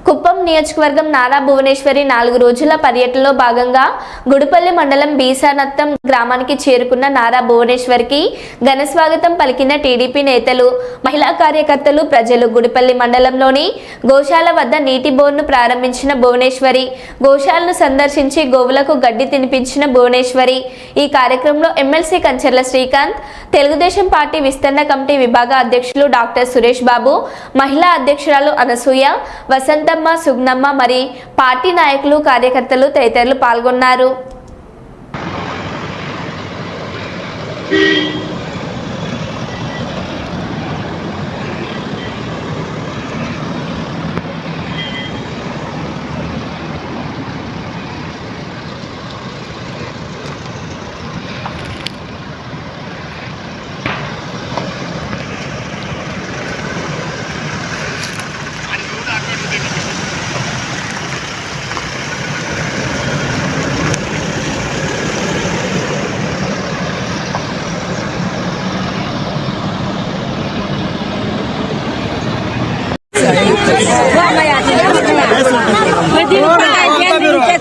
కుప్పం నియోజకవర్గం నారా భువనేశ్వరి 4 రోజుల పర్యటనలో భాగంగా గుడిపల్లి మండలం బీసానత్తం గ్రామానికి చేరుకున్న నారా భువనేశ్వరికి ఘన స్వాగతం పలికిన టీడీపీ నేతలు, మహిళా కార్యకర్తలు, ప్రజలు. గుడిపల్లి మండలంలోని గోశాల వద్ద నీటి బోర్ను ప్రారంభించిన భువనేశ్వరి, గోశాలను సందర్శించి గోవులకు గడ్డి తినిపించిన భువనేశ్వరి. ఈ కార్యక్రమంలో ఎమ్మెల్సీ కంచర్ల శ్రీకాంత్, తెలుగుదేశం పార్టీ విస్తరణ కమిటీ విభాగ అధ్యక్షులు డాక్టర్ సురేష్ బాబు, మహిళా అధ్యక్షురాలు అనసూయ, వసంతమ్మ, సుగ్నమ్మ మరి పార్టీ నాయకులు, కార్యకర్తలు తదితరులు పాల్గొన్నారు.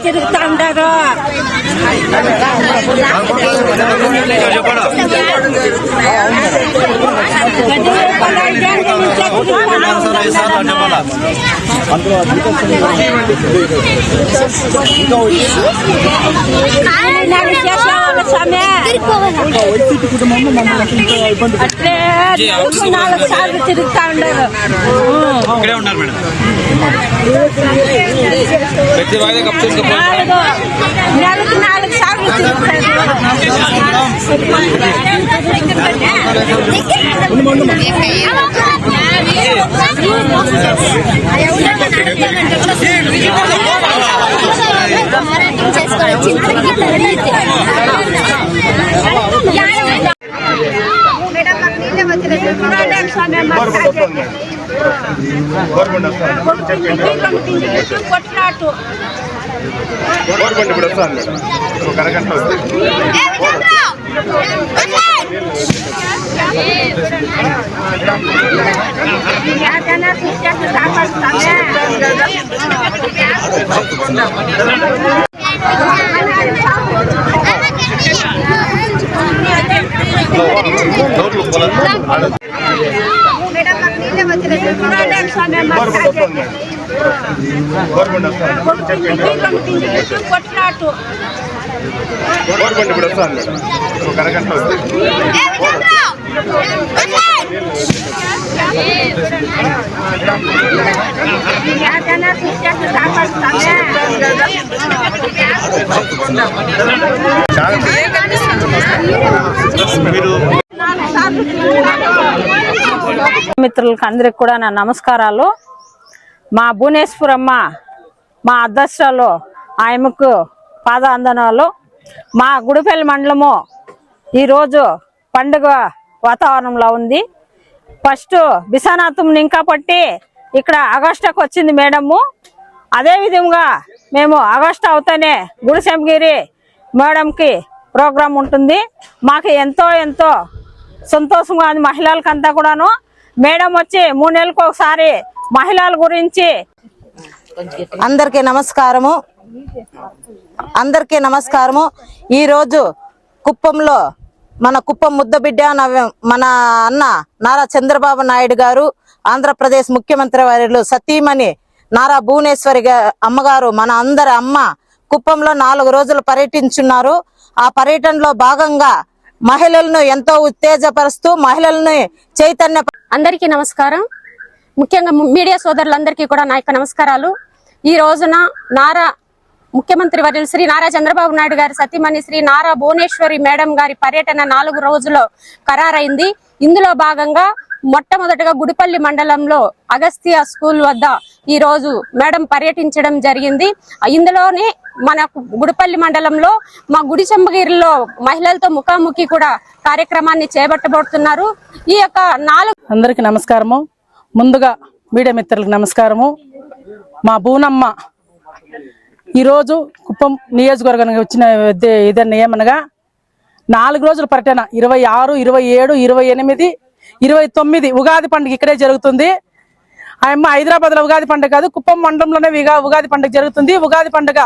తిరుగుతా ఉంటారు. అట్లే 4 సార్లు తిరుగుతా ఉండరు. నెలకు 4 సార్లు కొట్లాటు కొట్లాటు మిత్రులకు అందరికి కూడా నా నమస్కారాలు. మా భువనేశ్వరమ్మ మా అధ్యక్షురాలు ఆయనకు పాదాందనాలు. మా గుడిపల్లి మండలము ఈరోజు పండుగ వాతావరణంలో ఉంది. ఫస్ట్ బిసానాథం ఇంకా పట్టి ఇక్కడ ఆగస్టుకు వచ్చింది మేడము. అదేవిధంగా మేము ఆగస్టు అవుతానే గుడిసెంగిరి మేడంకి ప్రోగ్రాం ఉంటుంది. మాకు ఎంతో ఎంతో సంతోషంగా ఉంది. మహిళలకంతా కూడాను మేడం వచ్చి 3 నెలలకు ఒకసారి మహిళల గురించి. అందరికీ నమస్కారము. ఈరోజు కుప్పంలో మన కుప్పం ముద్దబిడ్డ మన అన్న నారా చంద్రబాబు నాయుడు గారు, ఆంధ్రప్రదేశ్ ముఖ్యమంత్రి వర్యులు సతీమణి నారా భువనేశ్వరి అమ్మగారు, మన అందరి అమ్మ కుప్పంలో 4 రోజులు పర్యటించున్నారు. ఆ పర్యటనలో భాగంగా మహిళలను ఎంతో ఉత్తేజపరుస్తూ మహిళలను చైతన్య. అందరికీ నమస్కారం. ముఖ్యంగా మీడియా సోదరులందరికీ కూడా నా యొక్క నమస్కారాలు. ఈ రోజున ముఖ్యమంత్రి వర్యులు శ్రీ నారా చంద్రబాబు నాయుడు గారి సతీమణి శ్రీ నారా భువనేశ్వరి మేడం గారి పర్యటన 4 రోజుల్లో ఖరారైంది. ఇందులో భాగంగా మొట్టమొదటిగా గుడిపల్లి మండలంలో అగస్త్య స్కూల్ వద్ద ఈ రోజు మేడం పర్యటించడం జరిగింది. ఇందులోనే మన గుడిపల్లి మండలంలో మా గుడిచెంబగిరిలో మహిళలతో ముఖాముఖి కూడా కార్యక్రమాన్ని చేపట్టబోతున్నారు. ఈ యొక్క 4 అందరికీ నమస్కారము. ముందుగా మీడియా మిత్రులకు నమస్కారము. మా భూనమ్మ ఈరోజు కుప్పం నియోజకవర్గానికి వచ్చిన ఇదన్న ఏమనగా 4 రోజుల పర్యటన 26, 27, 28, 29 ఉగాది పండుగ ఇక్కడే జరుగుతుంది. ఆయమ్మ హైదరాబాద్ లో ఉగాది పండుగ కాదు, కుప్పం మండలంలోనే ఉగాది పండుగ జరుగుతుంది. ఉగాది పండుగ